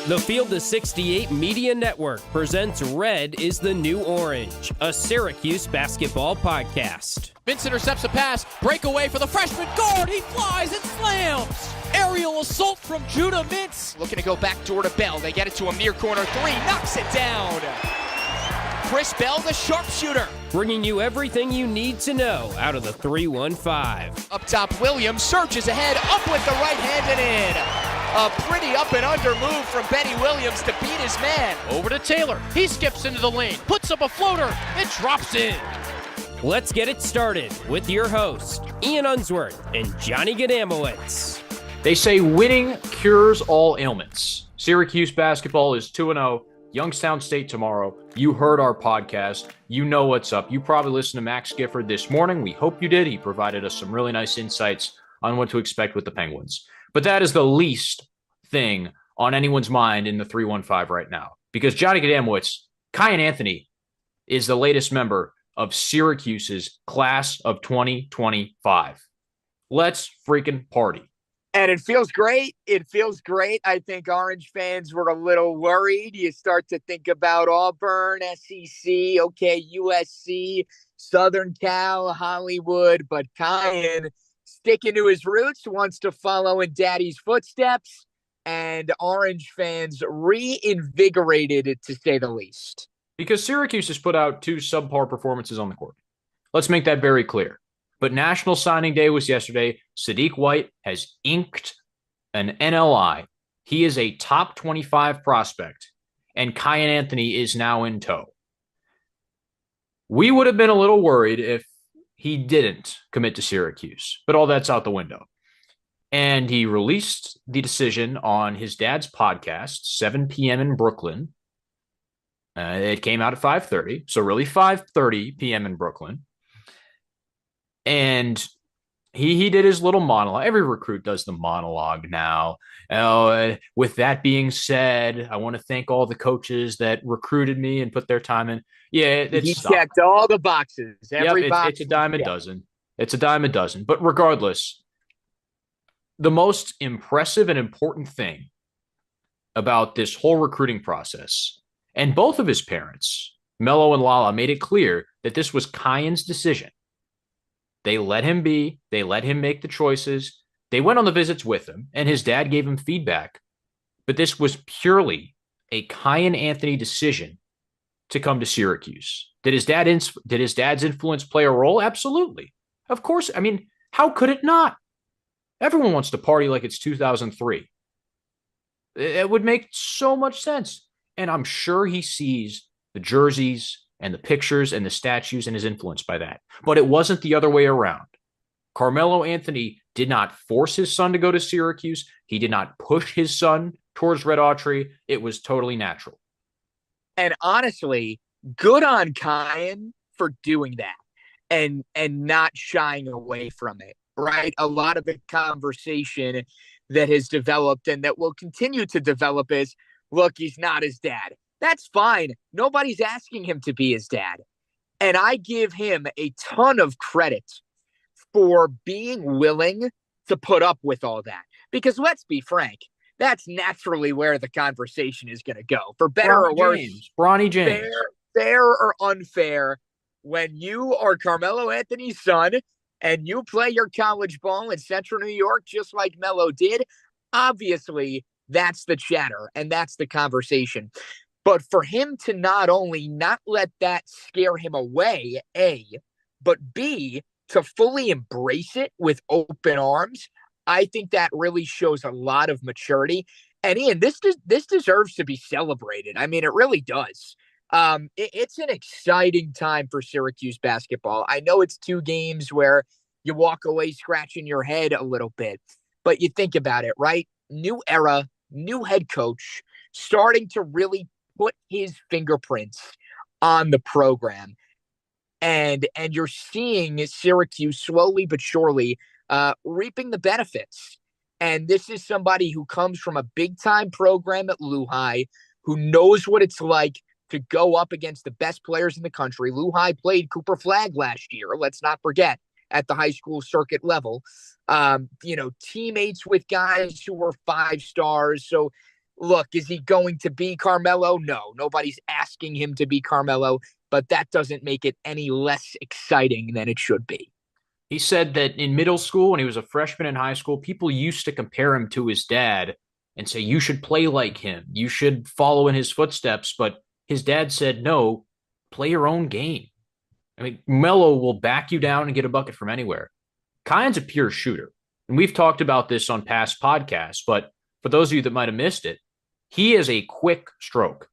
The Field of 68 Media Network presents Red is the New Orange, a Syracuse basketball podcast. Vince intercepts a pass, breakaway for the freshman guard, he flies and slams! Aerial assault from Judah Mintz. Looking to go back door to Bell, they get it to a near corner three, knocks it down! Chris Bell, the sharpshooter. Bringing you everything you need to know out of the 315. Up top, Williams surges ahead, up with the right hand and in. A pretty up and under move from Benny Williams to beat his man. Over to Taylor, he skips into the lane, puts up a floater, it drops in. Let's get it started with your host, Kiyan Anthony and Johnny Gadamowitz. They say winning cures all ailments. Syracuse basketball is 2-0. Youngstown State tomorrow. You heard our podcast. You know what's up. You probably listened to Max Gifford this morning. We hope you did. He provided us some really nice insights on what to expect with the Penguins. But that is the least thing on anyone's mind in the 315 right now. Because Johnny Gadamowitz, Kiyan Anthony, is the latest member of Syracuse's class of 2025. Let's freaking party. And it feels great. It feels great. I think Orange fans were a little worried. You start to think about Auburn, SEC, okay, USC, Southern Cal, Hollywood. But Kiyan, sticking to his roots, wants to follow in Daddy's footsteps. And Orange fans reinvigorated, to say the least. Because Syracuse has put out two subpar performances on the court. Let's make that very clear. But National Signing Day was yesterday. Sadiq White has inked an NLI. He is a top 25 prospect, and Kiyan Anthony is now in tow. We would have been a little worried if he didn't commit to Syracuse, but all that's out the window. And he released the decision on his dad's podcast, 7 p.m. in Brooklyn. It came out at 5:30, so really 5:30 p.m. in Brooklyn. And he did his little monologue. Every recruit does the monologue now. With that being said, I want to thank all the coaches that recruited me and put their time in. Yeah, he checked all the boxes. Every box. It's a dime a dozen. It's a dime a dozen. But regardless, the most impressive and important thing about this whole recruiting process, and both of his parents, Melo and Lala, made it clear that this was Kiyan's decision. They let him be. They let him make the choices. They went on the visits with him, and his dad gave him feedback. But this was purely a Kiyan Anthony decision to come to Syracuse. Did his dad's influence play a role? Absolutely. Of course. I mean, how could it not? Everyone wants to party like it's 2003. It would make so much sense. And I'm sure he sees the jerseys and the pictures and the statues and is influenced by that. But it wasn't the other way around. Carmelo Anthony did not force his son to go to Syracuse. He did not push his son towards Red Autry. It was totally natural. And honestly, good on Kiyan for doing that and not shying away from it, right? A lot of the conversation that has developed and that will continue to develop is, look, he's not his dad. That's fine. Nobody's asking him to be his dad. And I give him a ton of credit for being willing to put up with all that. Because let's be frank, that's naturally where the conversation is going to go. For better or worse, Bronny James. Fair or unfair, when you are Carmelo Anthony's son and you play your college ball in Central New York just like Melo did, obviously that's the chatter and that's the conversation. But for him to not only not let that scare him away, A, but B, to fully embrace it with open arms, I think that really shows a lot of maturity. And Ian, this deserves to be celebrated. I mean, it really does. It's an exciting time for Syracuse basketball. I know it's 2 games where you walk away scratching your head a little bit, but you think about it, right? New era, new head coach, starting to really put his fingerprints on the program. And you're seeing Syracuse slowly but surely reaping the benefits. And this is somebody who comes from a big-time program at Lehigh, who knows what it's like to go up against the best players in the country. Lehigh played Cooper Flagg last year, let's not forget, at the high school circuit level. Teammates with guys who were 5 stars. So look, is he going to be Carmelo? No, nobody's asking him to be Carmelo, but that doesn't make it any less exciting than it should be. He said that in middle school, when he was a freshman in high school, people used to compare him to his dad and say, you should play like him. You should follow in his footsteps. But his dad said, no, play your own game. I mean, Melo will back you down and get a bucket from anywhere. Kiyan's a pure shooter. And we've talked about this on past podcasts, but for those of you that might have missed it, he is a quick stroke.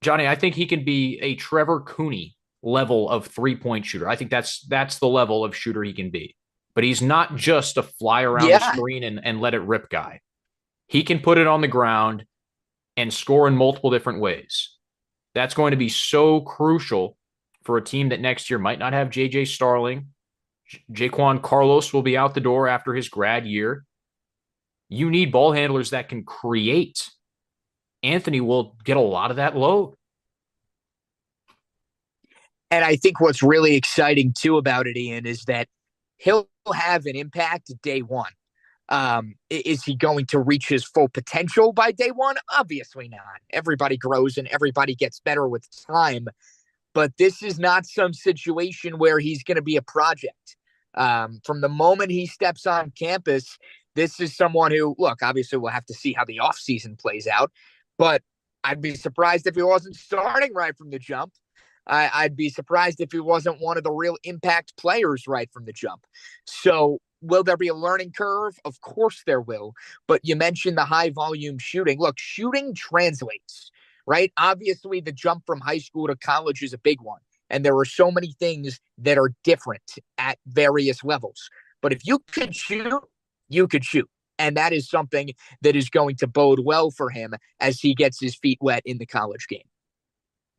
Johnny, I think he can be a Trevor Cooney level of three-point shooter. I think that's the level of shooter he can be. But he's not just a fly around the screen and let it rip guy. He can put it on the ground and score in multiple different ways. That's going to be so crucial for a team that next year might not have J.J. Starling. Jaquan Carlos will be out the door after his grad year. You need ball handlers that can create. Anthony will get a lot of that load. And I think what's really exciting, too, about it, Ian, is that he'll have an impact day one. Is he going to reach his full potential by day one? Obviously not. Everybody grows and everybody gets better with time. But this is not some situation where he's going to be a project. From the moment he steps on campus, this is someone who, look, obviously we'll have to see how the offseason plays out. But I'd be surprised if he wasn't starting right from the jump. I'd be surprised if he wasn't one of the real impact players right from the jump. So will there be a learning curve? Of course there will. But you mentioned the high volume shooting. Look, shooting translates, right? Obviously, the jump from high school to college is a big one. And there are so many things that are different at various levels. But if you could shoot, you could shoot. And that is something that is going to bode well for him as he gets his feet wet in the college game.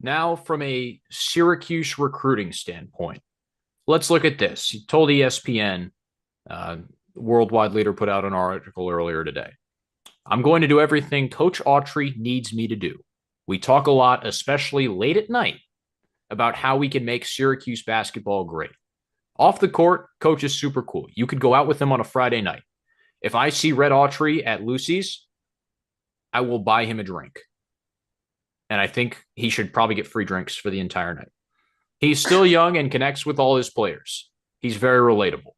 Now, from a Syracuse recruiting standpoint, let's look at this. He told ESPN, worldwide leader put out an article earlier today. I'm going to do everything Coach Autry needs me to do. We talk a lot, especially late at night, about how we can make Syracuse basketball great. Off the court, Coach is super cool. You could go out with him on a Friday night. If I see Red Autry at Lucy's, I will buy him a drink. And I think he should probably get free drinks for the entire night. He's still young and connects with all his players. He's very relatable.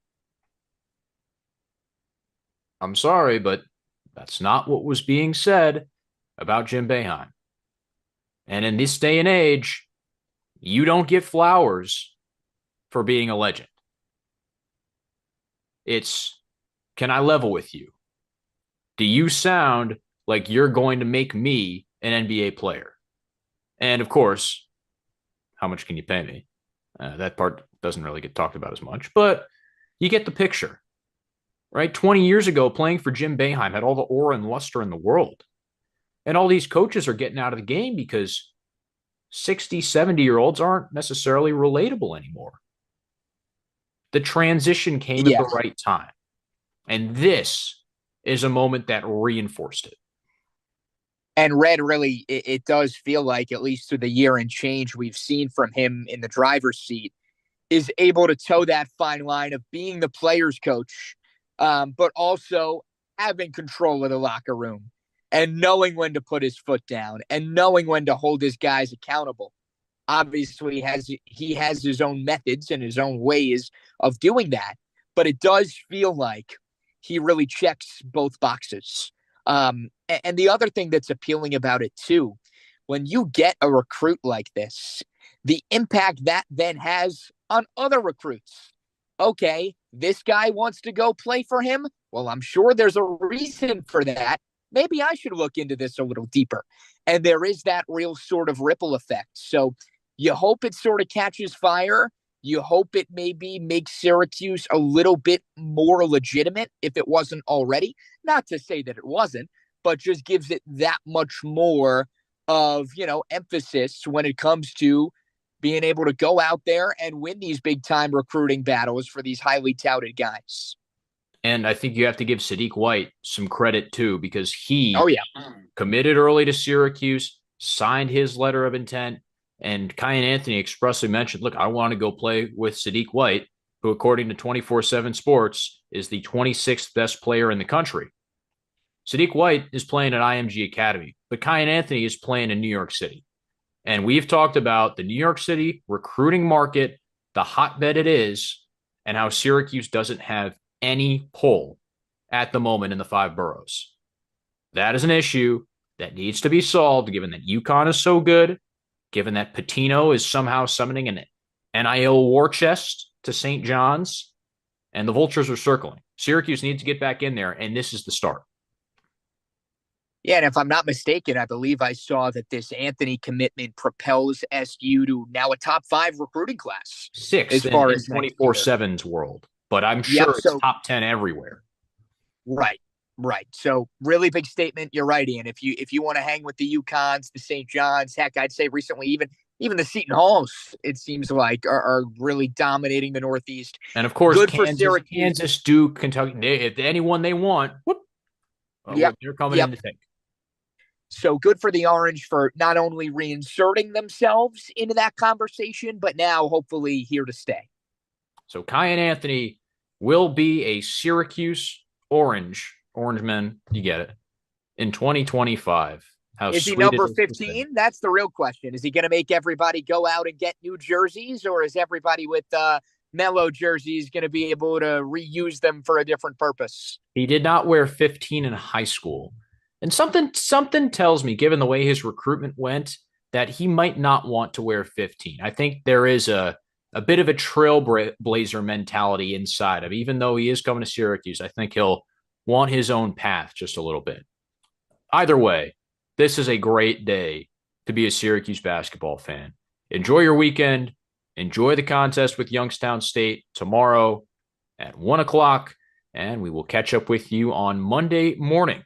I'm sorry, but that's not what was being said about Jim Boeheim. And in this day and age, you don't get flowers for being a legend. It's, can I level with you? Do you sound like you're going to make me an NBA player? And of course, how much can you pay me? That part doesn't really get talked about as much, but you get the picture, right? 20 years ago, playing for Jim Boeheim had all the aura and luster in the world. And all these coaches are getting out of the game because 60, 70-year-olds aren't necessarily relatable anymore. The transition came at the right time. And this is a moment that reinforced it. And Red really, it does feel like, at least through the year and change we've seen from him in the driver's seat, is able to toe that fine line of being the player's coach, but also having control of the locker room and knowing when to put his foot down and knowing when to hold his guys accountable. Obviously, he has his own methods and his own ways of doing that, but it does feel like he really checks both boxes. And the other thing that's appealing about it, too, when you get a recruit like this, the impact that then has on other recruits. Okay, this guy wants to go play for him. Well, I'm sure there's a reason for that. Maybe I should look into this a little deeper. And there is that real sort of ripple effect. So you hope it sort of catches fire. You hope it maybe makes Syracuse a little bit more legitimate if it wasn't already. Not to say that it wasn't, but just gives it that much more of, emphasis when it comes to being able to go out there and win these big time recruiting battles for these highly touted guys. And I think you have to give Sadiq White some credit too, because he committed early to Syracuse, signed his letter of intent, and Kiyan Anthony expressly mentioned, look, I want to go play with Sadiq White, who, according to 24/7 Sports, is the 26th best player in the country. Sadiq White is playing at IMG Academy, but Kiyan Anthony is playing in New York City. And we've talked about the New York City recruiting market, the hotbed it is, and how Syracuse doesn't have any pull at the moment in the 5 boroughs. That is an issue that needs to be solved, given that UConn is so good, given that Pitino is somehow summoning an NIL war chest to St. John's, and the Vultures are circling. Syracuse needs to get back in there, and this is the start. Yeah, and if I'm not mistaken, I believe I saw that this Anthony commitment propels SU to now a top 5 recruiting class. 6 as far as 24/7's world, but I'm sure it's top 10 everywhere. Right. So really big statement. You're right, Ian. If you want to hang with the UConns, the St. John's, heck, I'd say recently even the Seton Halls, it seems like, are really dominating the Northeast. And of course, good for Syracuse. Kansas, Duke, Kentucky, if anyone they want, they're coming in to take. So good for the Orange for not only reinserting themselves into that conversation, but now hopefully here to stay. So Kiyan Anthony will be a Syracuse Orangeman, you get it, in 2025. Is he number 15? That's the real question. Is he going to make everybody go out and get new jerseys, or is everybody with Melo jerseys going to be able to reuse them for a different purpose? He did not wear 15 in high school. And something tells me, given the way his recruitment went, that he might not want to wear 15. I think there is a bit of a trailblazer mentality inside of, even though he is coming to Syracuse, I think he'll want his own path just a little bit. Either way, this is a great day to be a Syracuse basketball fan. Enjoy your weekend. Enjoy the contest with Youngstown State tomorrow at 1 o'clock, and we will catch up with you on Monday morning